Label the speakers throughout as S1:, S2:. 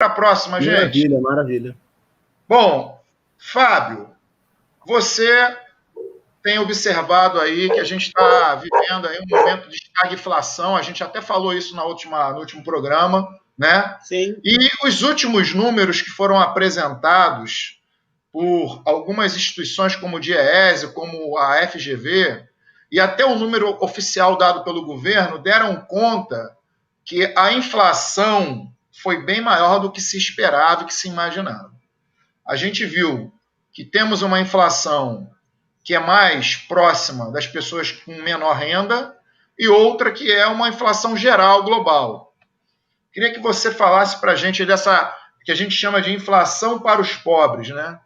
S1: a próxima, gente.
S2: Maravilha, maravilha.
S1: Bom, Fábio, você tem observado aí que a gente está vivendo aí um momento de estagflação, a gente até falou isso no último programa, né?
S3: Sim.
S1: E os últimos números que foram apresentados por algumas instituições como o DIEESE, como a FGV, e até o número oficial dado pelo governo, deram conta que a inflação foi bem maior do que se esperava e que se imaginava. A gente viu que temos uma inflação que é mais próxima das pessoas com menor renda e outra que é uma inflação geral global. Queria que você falasse para a gente dessa que a gente chama de inflação para os pobres, né?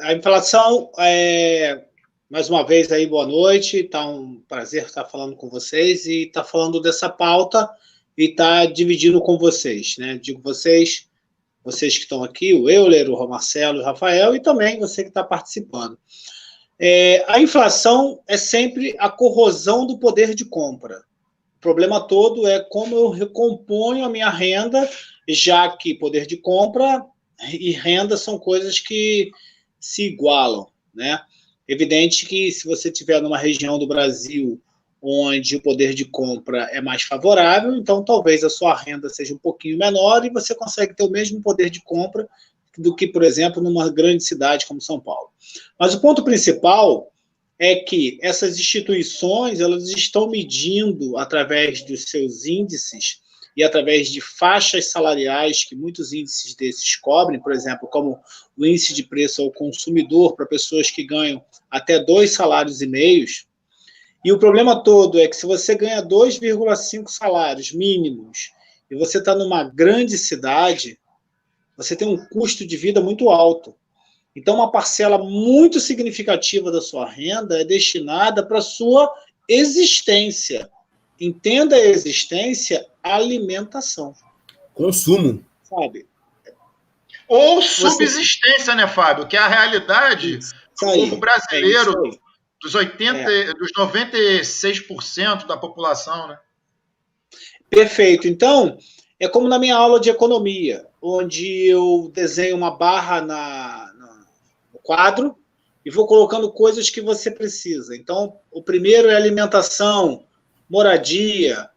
S3: A inflação, mais uma vez aí, boa noite, tá um prazer estar falando com vocês e estar falando dessa pauta e estar dividindo com vocês, né? Digo vocês que estão aqui, o Euler, o Marcelo, o Rafael e também você que está participando. A inflação é sempre a corrosão do poder de compra. O problema todo é como eu recomponho a minha renda, já que poder de compra e renda são coisas que se igualam, né? Evidente que se você estiver numa região do Brasil onde o poder de compra é mais favorável, então talvez a sua renda seja um pouquinho menor e você consegue ter o mesmo poder de compra do que, por exemplo, numa grande cidade como São Paulo. Mas o ponto principal é que essas instituições elas estão medindo através dos seus índices e através de faixas salariais que muitos índices desses cobrem, por exemplo, como o índice de preço ao consumidor para pessoas que ganham até 2,5 salários. E o problema todo é que se você ganha 2,5 salários mínimos e você está numa grande cidade, você tem um custo de vida muito alto. Então, uma parcela muito significativa da sua renda é destinada para a sua existência. Entenda a existência, alimentação.
S2: Consumo.
S3: Sabe?
S1: Ou subsistência, né, Fábio? Que é a realidade do povo brasileiro, dos 96% da população, né?
S3: Perfeito. Então, é como na minha aula de economia, onde eu desenho uma barra no quadro e vou colocando coisas que você precisa. Então, o primeiro é alimentação, moradia,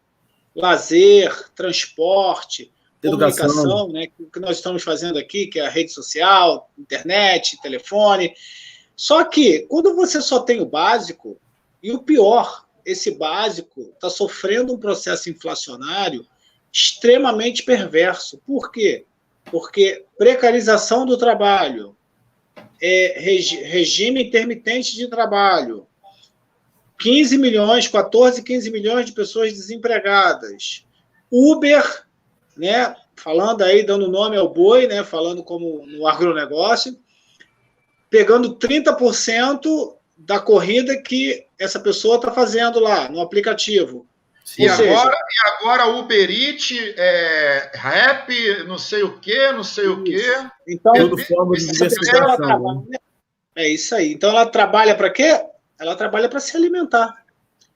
S3: lazer, transporte, comunicação, né, que nós estamos fazendo aqui, que é a rede social, internet, telefone. Só que, quando você só tem o básico, e o pior, esse básico está sofrendo um processo inflacionário extremamente perverso. Por quê? Porque precarização do trabalho, regime intermitente de trabalho, 15 milhões, 14, 15 milhões de pessoas desempregadas, Uber, né, falando aí, dando nome ao boi, né, falando como no agronegócio, pegando 30% da corrida que essa pessoa está fazendo lá no aplicativo.
S1: Sim, e agora Uber Eats, Rap, não sei o quê.
S3: Então,
S2: tudo forma de diversificação.
S3: É isso aí. Então, ela trabalha para quê? Ela trabalha para se alimentar.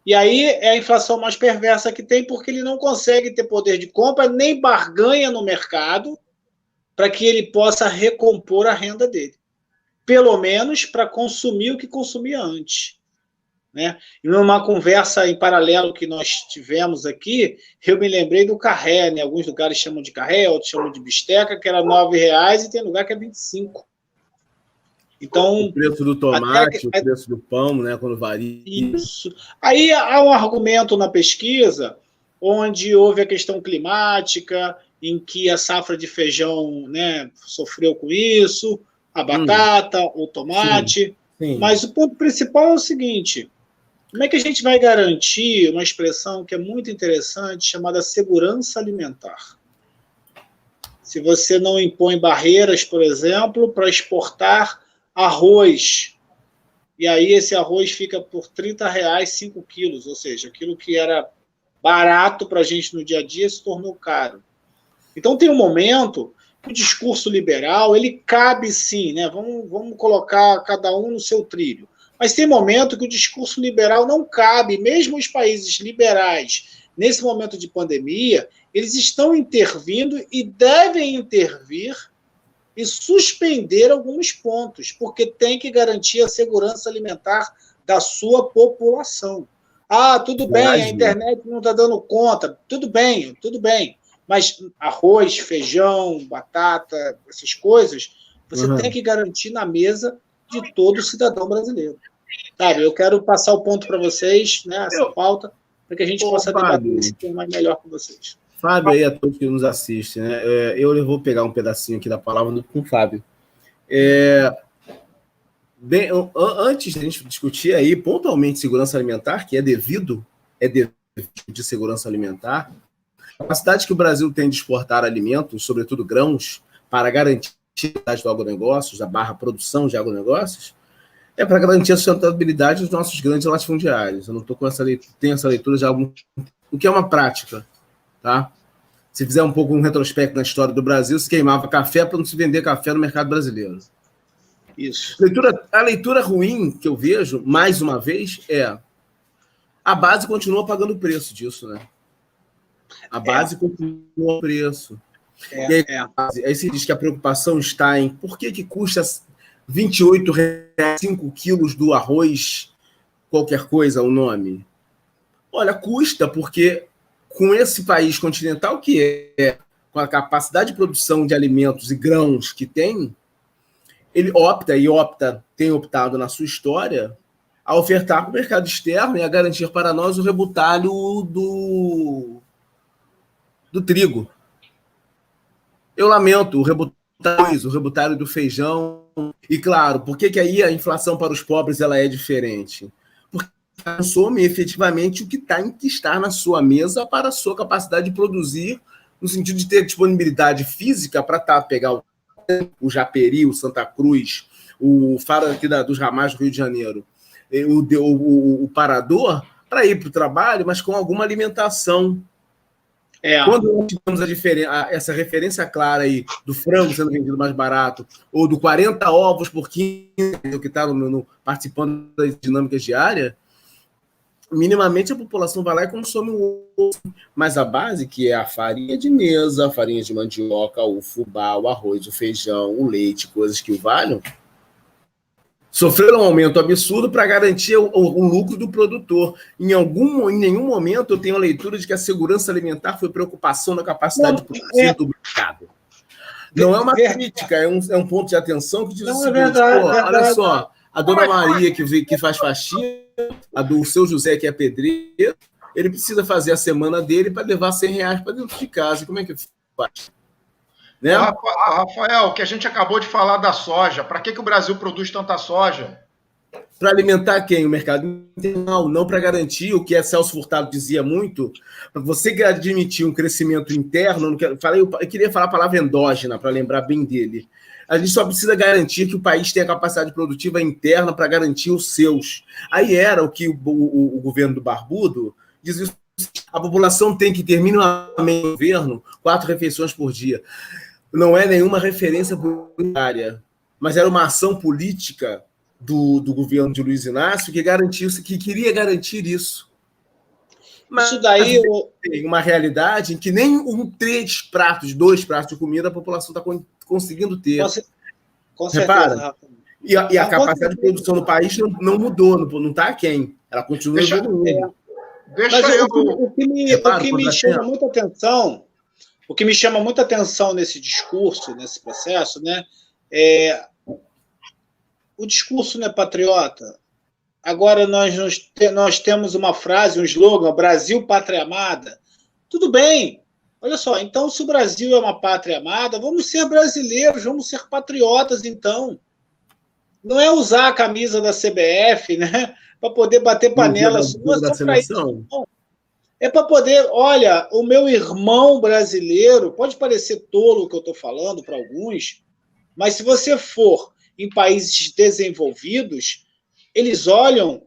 S3: E aí é a inflação mais perversa que tem, porque ele não consegue ter poder de compra, nem barganha no mercado para que ele possa recompor a renda dele. Pelo menos para consumir o que consumia antes. Né? E numa conversa em paralelo que nós tivemos aqui, eu me lembrei do carré, né? Alguns lugares chamam de carré, outros chamam de bisteca, que era R$9 e tem lugar que é 25. Então,
S2: o preço do tomate, o preço do pão, né, quando varia.
S3: Isso. Aí há um argumento na pesquisa onde houve a questão climática, em que a safra de feijão, né, sofreu com isso, a batata, o tomate.
S2: Sim.
S3: Mas o ponto principal é o seguinte: como é que a gente vai garantir uma expressão que é muito interessante, chamada segurança alimentar? Se você não impõe barreiras, por exemplo, para exportar arroz, e aí esse arroz fica por R$30, 5 quilos, ou seja, aquilo que era barato para a gente no dia a dia se tornou caro. Então tem um momento que o discurso liberal, ele cabe sim, né? Vamos colocar cada um no seu trilho. Mas tem momento que o discurso liberal não cabe, mesmo os países liberais, nesse momento de pandemia, eles estão intervindo e devem intervir e suspender alguns pontos, porque tem que garantir a segurança alimentar da sua população. Ah, tudo bem, a internet não está dando conta. Tudo bem. Mas arroz, feijão, batata, essas coisas, você tem que garantir na mesa de todo cidadão brasileiro. Sabe, eu quero passar o ponto para vocês, né, essa pauta, para que a gente possa debater esse tema melhor com vocês.
S2: Fábio aí, a todos que nos assistem, né? Eu vou pegar um pedacinho aqui da palavra com o Fábio. Bem, antes de a gente discutir aí pontualmente segurança alimentar, que é devido de segurança alimentar, a capacidade que o Brasil tem de exportar alimentos, sobretudo grãos, para garantir a do agronegócios, a produção de agronegócios, é para garantir a sustentabilidade dos nossos grandes latifundiários. Eu não estou com tenho essa leitura já há algum tempo, o que é uma prática. Tá? Se fizer um pouco um retrospecto na história do Brasil, se queimava café para não se vender café no mercado brasileiro.
S3: Isso.
S2: A leitura ruim que eu vejo, mais uma vez, a base continua pagando o preço disso, né? A base continua o preço. Aí se diz que a preocupação está em por que custa R$28 5 quilos do arroz, qualquer coisa, o nome? Olha, custa porque com esse país continental que com a capacidade de produção de alimentos e grãos que tem, ele tem optado na sua história a ofertar para o mercado externo e a garantir para nós o rebutalho do trigo. Eu lamento o rebutalho do feijão. E claro, por que aí a inflação para os pobres ela é diferente? Consome efetivamente o que está na sua mesa para a sua capacidade de produzir, no sentido de ter disponibilidade física para pegar o Japeri, o Santa Cruz, o Faro aqui dos ramais do Rio de Janeiro, o Parador, para ir para o trabalho, mas com alguma alimentação. Quando nós tivemos essa referência clara aí do frango sendo vendido mais barato, ou do 40 ovos por 15, que está participando das dinâmicas diárias, minimamente a população vai lá e consome o ovo. Mas a base, que é a farinha de mesa, a farinha de mandioca, o fubá, o arroz, o feijão, o leite, coisas que o valham, sofreram um aumento absurdo para garantir o lucro do produtor. Em nenhum momento eu tenho a leitura de que a segurança alimentar foi preocupação na capacidade de produzir do mercado. Não é uma crítica, é um ponto de atenção que diz o seguinte, olha só, a dona Maria que faz faxina, a do seu José, que é pedreiro, ele precisa fazer a semana dele para levar R$100 para dentro de casa. Como é que faz? Né?
S1: Rafael, que a gente acabou de falar da soja. Para que o Brasil produz tanta soja?
S2: Para alimentar quem? O mercado internacional, não para garantir o que Celso Furtado dizia muito. Para você admitir um crescimento interno, eu queria falar a palavra endógena, para lembrar bem dele. A gente só precisa garantir que o país tenha capacidade produtiva interna para garantir os seus. Aí era o que o governo do Barbudo dizia: a população tem que ter minimamente no governo 4 refeições por dia. Não é nenhuma referência política, mas era uma ação política do governo de Luiz Inácio que queria garantir isso. Mas isso daí tem uma realidade em que nem 2 pratos de comida a população está conseguindo ter.
S3: Com certeza,
S2: Rafa. E a capacidade de produção no país não mudou, não está aquém. Ela continua evoluindo.
S3: O que me chama muita atenção, o que me chama muita atenção nesse discurso, nesse processo, né, o discurso não é patriota. Agora nós temos uma frase, um slogan, Brasil, pátria amada. Tudo bem. Olha só, então se o Brasil é uma pátria amada, vamos ser brasileiros, vamos ser patriotas, então. Não é usar a camisa da CBF, né, para poder bater panela. Não é só para isso, não. É para poder, olha, o meu irmão brasileiro, pode parecer tolo o que eu estou falando para alguns, mas se você for em países desenvolvidos, eles olham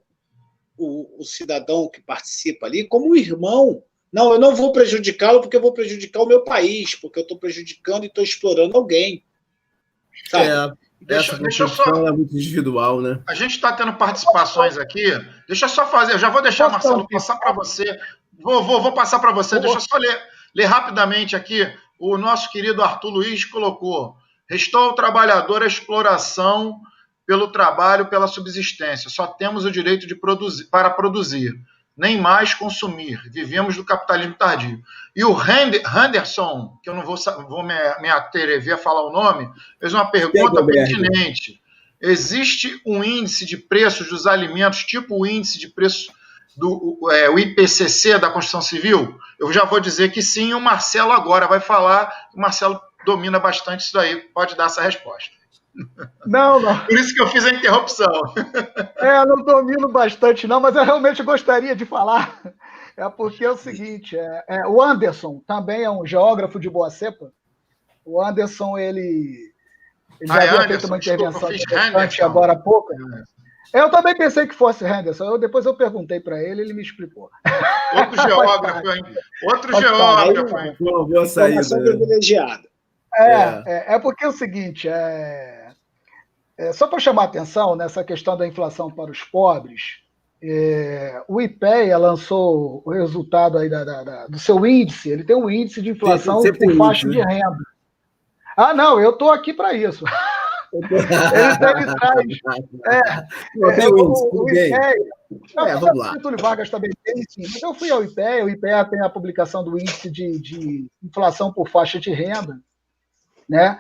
S3: o cidadão que participa ali como um irmão. Não, eu não vou prejudicá-lo porque eu vou prejudicar o meu país, porque eu estou prejudicando e estou explorando alguém.
S2: Sabe? Deixa eu só... é muito individual, né?
S1: A gente está tendo participações aqui. Deixa eu só fazer, eu já vou deixar, Marcelo, passar para você. Vou passar para você. Deixa eu só ler rapidamente aqui, o nosso querido Arthur Luiz colocou: restou ao trabalhador a exploração pelo trabalho, pela subsistência. Só temos o direito de produzir, para produzir, nem mais consumir. Vivemos do capitalismo tardio. E o Henderson, que eu não vou me atrever a falar o nome, fez uma pergunta pertinente. Existe um índice de preços dos alimentos, tipo o índice de preço o IPCC da Construção Civil? Eu já vou dizer que sim, o Marcelo agora vai falar. O Marcelo domina bastante isso daí, pode dar essa resposta.
S4: Não.
S1: Por isso que eu fiz a interrupção.
S4: Eu não domino bastante, não, mas eu realmente gostaria de falar. É porque é o seguinte, o Anderson também é um geógrafo de boa cepa. O Anderson, ele já havia feito uma intervenção interessante agora há pouco. Eu também pensei que fosse Henderson. Depois eu perguntei para ele, ele me explicou.
S1: Outro geógrafo, hein? Outro geógrafo, hein?
S2: Boa saída.
S3: Privilegiada.
S4: É porque é o seguinte, só para chamar a atenção nessa questão da inflação para os pobres, o IPEA lançou o resultado aí do seu índice. Ele tem um índice de inflação por faixa de renda. Ah, não, eu estou aqui para isso. Ele traz. O IPEA.
S2: Vamos lá.
S4: O Túlio Vargas também tem, sim. Mas eu fui ao IPEA. O IPEA tem a publicação do índice de inflação por faixa de renda, né?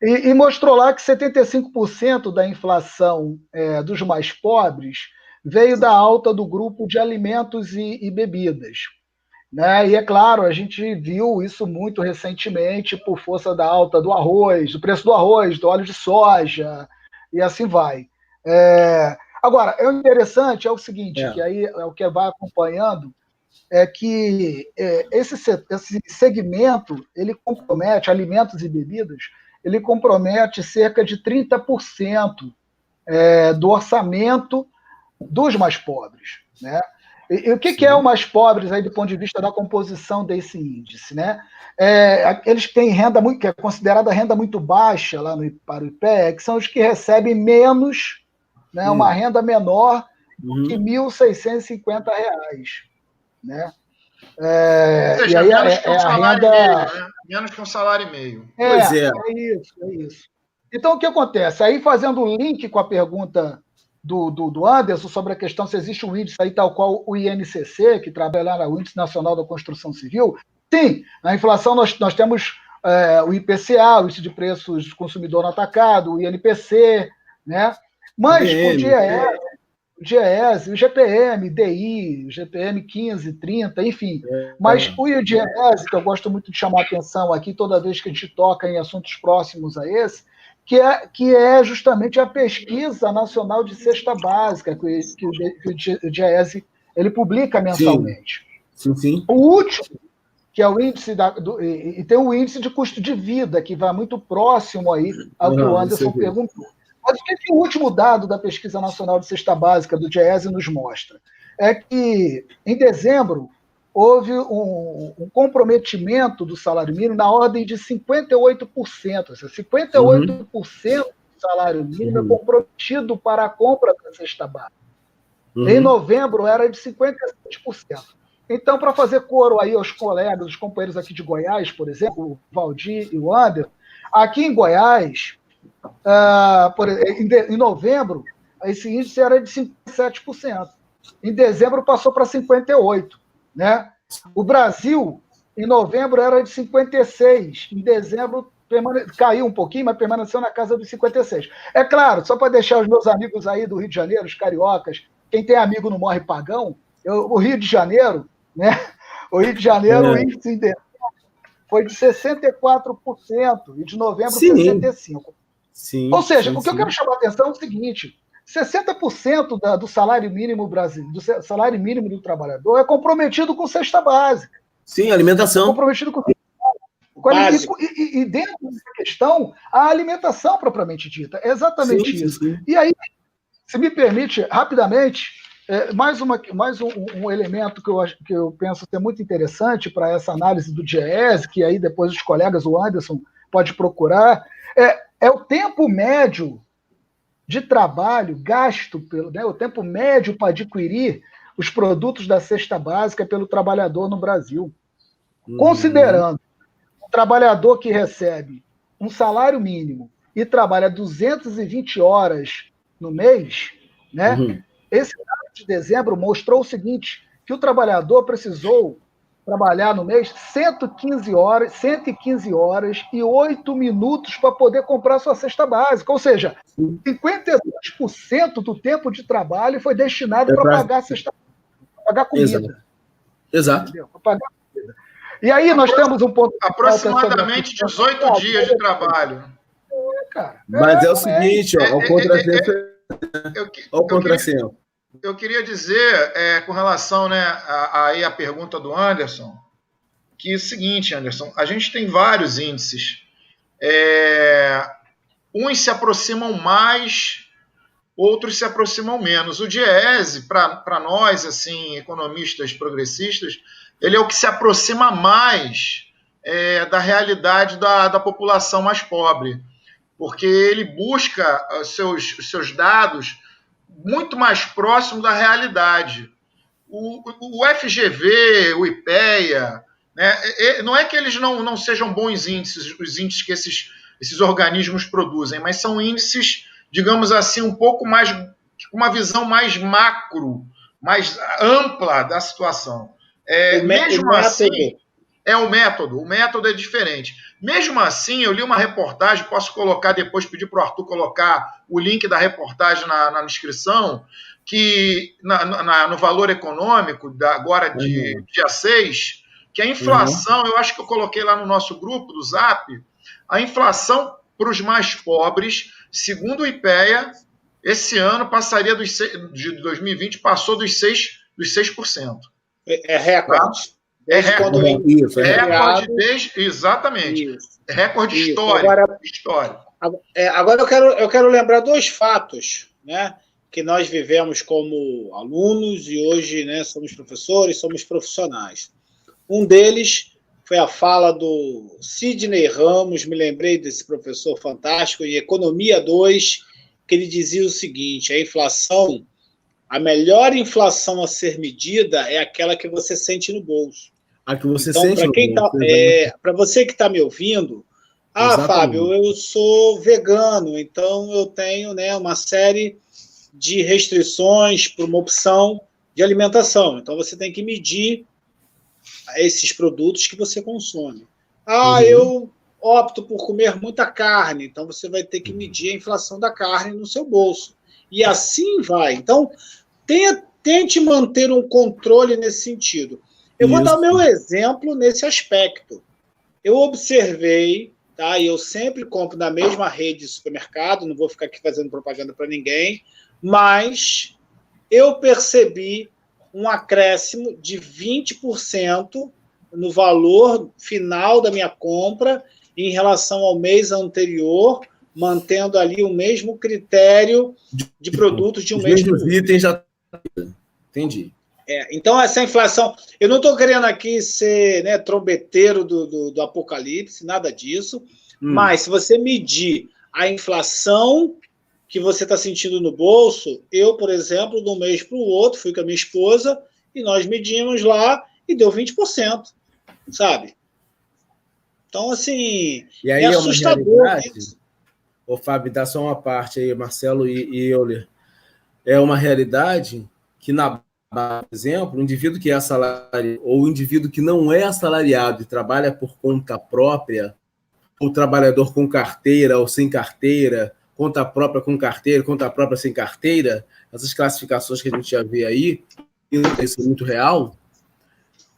S4: E mostrou lá que 75% da inflação dos mais pobres veio da alta do grupo de alimentos e bebidas. Né? E é claro, a gente viu isso muito recentemente por força da alta do arroz, do preço do arroz, do óleo de soja, e assim vai. Agora, o interessante é o seguinte, que aí é o que vai acompanhando, é que esse segmento, ele compromete, alimentos e bebidas, ele compromete cerca de 30% do orçamento dos mais pobres, né? E o que é o mais pobres aí do ponto de vista da composição desse índice, né? Eles têm renda muito, que é considerada renda muito baixa lá para o IPEA, que são os que recebem menos, né, uma renda menor que R$ 1.650, né?
S1: Ou seja, menos que um salário e meio, né? Menos que um salário e meio.
S4: Pois é. É isso. Então, o que acontece? Aí, fazendo o link com a pergunta do Anderson sobre a questão se existe um índice aí tal qual o INCC, que trabalha o Índice Nacional da Construção Civil. Sim, a inflação nós temos o IPCA, o Índice de Preços do Consumidor no Atacado, o INPC, né? Mas o DIEESE, o GPM, DI, o GPM 15, 30, enfim. Mas o DIEESE, que eu gosto muito de chamar a atenção aqui toda vez que a gente toca em assuntos próximos a esse, que é justamente a pesquisa nacional de cesta básica que o DIEESE ele publica mensalmente.
S2: Sim.
S4: O último, que é o índice e tem o índice de custo de vida, que vai muito próximo aí ao que o Anderson perguntou. Mas o que o último dado da Pesquisa Nacional de Cesta Básica do DIEESE nos mostra? É que, em dezembro, houve um comprometimento do salário mínimo na ordem de 58%. Ou seja, 58% do salário mínimo é comprometido para a compra da cesta básica. Em novembro, era de 57%. Então, para fazer coro aí aos colegas, os companheiros aqui de Goiás, por exemplo, o Valdir e o Anderson, aqui em Goiás, em novembro, esse índice era de 57%. Em dezembro, passou para 58%. Né? O Brasil, em novembro, era de 56%. Em dezembro, caiu um pouquinho, mas permaneceu na casa dos 56%. É claro, só para deixar os meus amigos aí do Rio de Janeiro, os cariocas, quem tem amigo não morre pagão, o Rio de Janeiro, né? O Rio de Janeiro, o índice em dezembro foi de 64% e de novembro 65%.
S2: Sim,
S4: Ou seja, o que eu quero chamar a atenção é o seguinte: 60% do salário mínimo brasileiro, do salário mínimo do trabalhador é comprometido com cesta básica.
S2: Sim, alimentação.
S4: É comprometido com e dentro dessa questão, a alimentação propriamente dita. É exatamente isso. Sim. E aí, se me permite, rapidamente, mais um elemento que eu penso ser muito interessante para essa análise do DIEESE, que aí depois os colegas, o Anderson, pode procurar, é o tempo médio de trabalho gasto, o tempo médio para adquirir os produtos da cesta básica pelo trabalhador no Brasil. Considerando um trabalhador que recebe um salário mínimo e trabalha 220 horas no mês, né? Esse dado de dezembro mostrou o seguinte, que o trabalhador precisou trabalhar no mês 115 horas e 8 minutos para poder comprar sua cesta básica. Ou seja, 52% do tempo de trabalho foi destinado para pagar a cesta básica, para pagar comida.
S2: Exato.
S4: Para pagar comida. E aí nós temos um ponto...
S1: Aproximadamente 18 dias de trabalho.
S4: Cara,
S2: mas é o seguinte, ó, o contrassenso... Olha o contrassenso.
S1: Eu queria dizer, com relação, né, a pergunta do Anderson, que é o seguinte, Anderson, a gente tem vários índices. Uns se aproximam mais, outros se aproximam menos. O DIEESE, para nós, assim, economistas progressistas, ele é o que se aproxima mais da realidade da população mais pobre, porque ele busca seus dados muito mais próximo da realidade. O FGV, o IPEA, né, não é que eles não sejam bons índices, os índices que esses organismos produzem, mas são índices, digamos assim, um pouco mais, uma visão mais macro, mais ampla da situação. Mesmo assim, o método é diferente. Mesmo assim, eu li uma reportagem, posso colocar depois, pedir para o Arthur colocar o link da reportagem na descrição, que no valor econômico, agora de dia 6, que a inflação, eu acho que eu coloquei lá no nosso grupo do Zap, a inflação para os mais pobres, segundo o IPEA, esse ano passaria de 2020, passou dos 6%.
S3: É recorde.
S1: Tá? Recorde exatamente. Isso. Recorde histórico.
S3: Agora eu quero lembrar dois fatos, né, que nós vivemos como alunos e hoje, né, somos professores, somos profissionais. Um deles foi a fala do Sidney Ramos, me lembrei desse professor fantástico, em Economia 2, que ele dizia o seguinte: a melhor inflação a ser medida é aquela que você sente no bolso.
S2: A que você
S3: então,
S2: sente no bolso.
S3: Para você que está me ouvindo, Fábio, eu sou vegano, então eu tenho, né, uma série de restrições para uma opção de alimentação. Então, você tem que medir esses produtos que você consome. Eu opto por comer muita carne, então você vai ter que medir a inflação da carne no seu bolso. E assim vai. Então, tente manter um controle nesse sentido. Eu vou dar o meu exemplo nesse aspecto. Eu observei, tá? E eu sempre compro na mesma rede de supermercado, não vou ficar aqui fazendo propaganda para ninguém, mas eu percebi um acréscimo de 20% no valor final da minha compra em relação ao mês anterior, mantendo ali o mesmo critério de produtos de um mês.
S2: Os mesmos itens já... Entendi.
S3: Então, essa inflação... Eu não estou querendo aqui ser, né, trombeteiro do apocalipse, nada disso, mas se você medir a inflação que você está sentindo no bolso, eu, por exemplo, de um mês para o outro, fui com a minha esposa e nós medimos lá e deu 20%, sabe? Então, assim,
S2: e aí
S3: é assustador.
S2: Ô, Fábio, dá só uma parte aí, Marcelo e Euler. É uma realidade que, por exemplo, o indivíduo que é assalariado ou o indivíduo que não é assalariado e trabalha por conta própria, o trabalhador com carteira ou sem carteira, conta própria com carteira, conta própria sem carteira, essas classificações que a gente já vê aí, isso é muito real.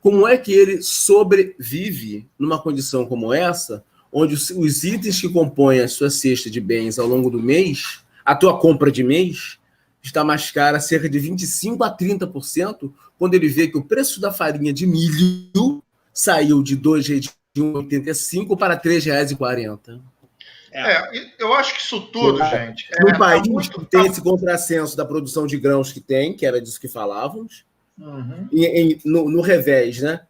S2: Como é que ele sobrevive numa condição como essa, onde os itens que compõem a sua cesta de bens ao longo do mês, a tua compra de mês, está mais cara, cerca de 25% a 30%, quando ele vê que o preço da farinha de milho saiu de R$ 2,85 para R$ 3,40.
S1: Eu acho que isso tudo, gente...
S2: No país que tem esse contrassenso da produção de grãos que tem, que era disso que falávamos, e no revés, né?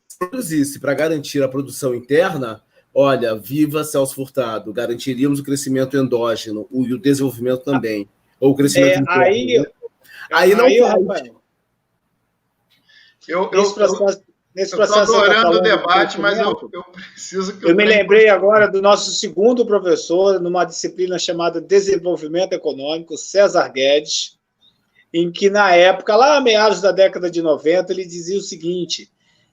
S2: Se produzisse para garantir a produção interna, olha, viva Celso Furtado, garantiríamos o crescimento endógeno e o desenvolvimento também. Ou o crescimento interno. Aí não faz.
S3: nesse
S1: Eu estou
S3: processo.
S1: adorando o debate, mas eu preciso que...
S3: Eu me lembrei agora do nosso segundo professor, numa disciplina chamada Desenvolvimento Econômico, César Guedes, em que, na época, lá a meados da década de 90, ele dizia o seguinte: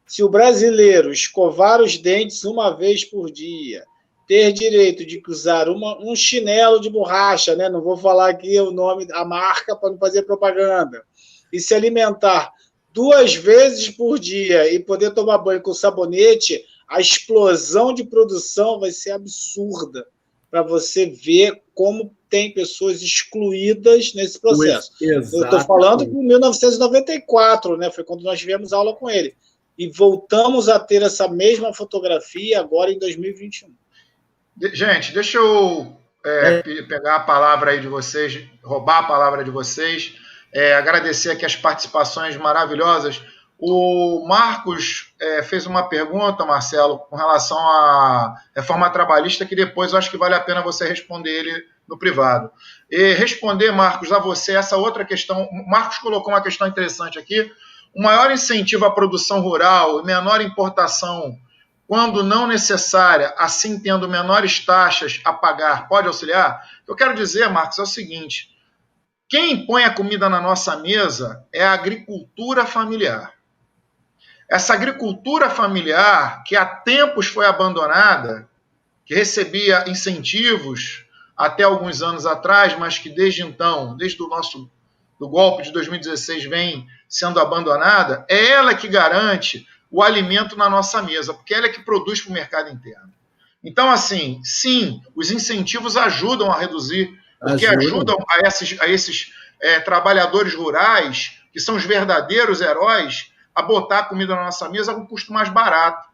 S3: se o brasileiro escovar os dentes uma vez por dia, ter direito de usar um chinelo de borracha, né? Não vou falar aqui o nome, a marca, para não fazer propaganda, e se alimentar 2 vezes por dia e poder tomar banho com sabonete, a explosão de produção vai ser absurda, para você ver como tem pessoas excluídas nesse processo. Eu estou falando de 1994, né? Foi quando nós tivemos aula com ele. E voltamos a ter essa mesma fotografia agora em 2021.
S1: Gente, deixa eu pegar a palavra aí de vocês, roubar a palavra de vocês, agradecer aqui as participações maravilhosas. O Marcos fez uma pergunta, Marcelo, com relação à reforma trabalhista, que depois eu acho que vale a pena você responder ele no privado. E responder, Marcos, a você essa outra questão. O Marcos colocou uma questão interessante aqui. O maior incentivo à produção rural e menor importação, quando não necessária, assim tendo menores taxas a pagar, pode auxiliar? O que eu quero dizer, Marcos, é o seguinte: quem põe a comida na nossa mesa é a agricultura familiar. Essa agricultura familiar, que há tempos foi abandonada, que recebia incentivos até alguns anos atrás, mas que desde então, desde do golpe de 2016, vem sendo abandonada, é ela que garante o alimento na nossa mesa, porque ela é que produz para o mercado interno. Então, assim, sim, os incentivos ajudam a reduzir, porque ajudam a esses trabalhadores rurais, que são os verdadeiros heróis, a botar a comida na nossa mesa a um custo mais barato.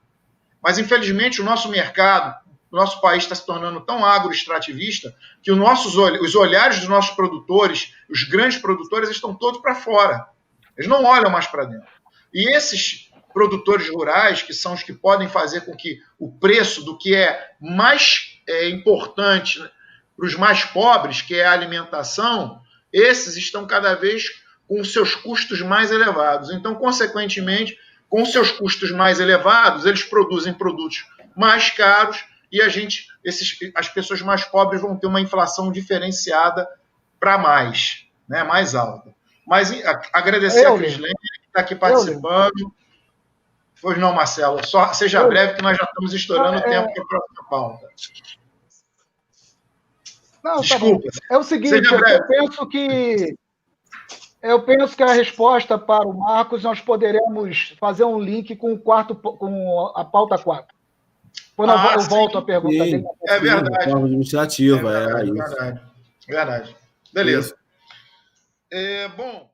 S1: Mas, infelizmente, o nosso mercado, o nosso país está se tornando tão agroextrativista que os olhares dos nossos produtores, os grandes produtores, estão todos para fora. Eles não olham mais para dentro. E esses produtores rurais, que são os que podem fazer com que o preço do que é mais importante para os mais pobres, que é a alimentação, esses estão cada vez com os seus custos mais elevados. Então, consequentemente, com os seus custos mais elevados, eles produzem produtos mais caros e as pessoas mais pobres vão ter uma inflação diferenciada para mais, né, mais alta. Mas agradecer a Crislene, que está aqui participando. Pois não, Marcelo. Só seja breve, que nós já estamos estourando o tempo para a próxima pauta.
S4: Não,
S1: desculpa.
S4: Tá bom. É o seguinte, eu penso que a resposta para o Marcos, nós poderemos fazer um link com a pauta 4. Quando eu volto a pergunta dele.
S1: É verdade.
S2: Forma administrativa,
S1: verdade. Beleza. Bom.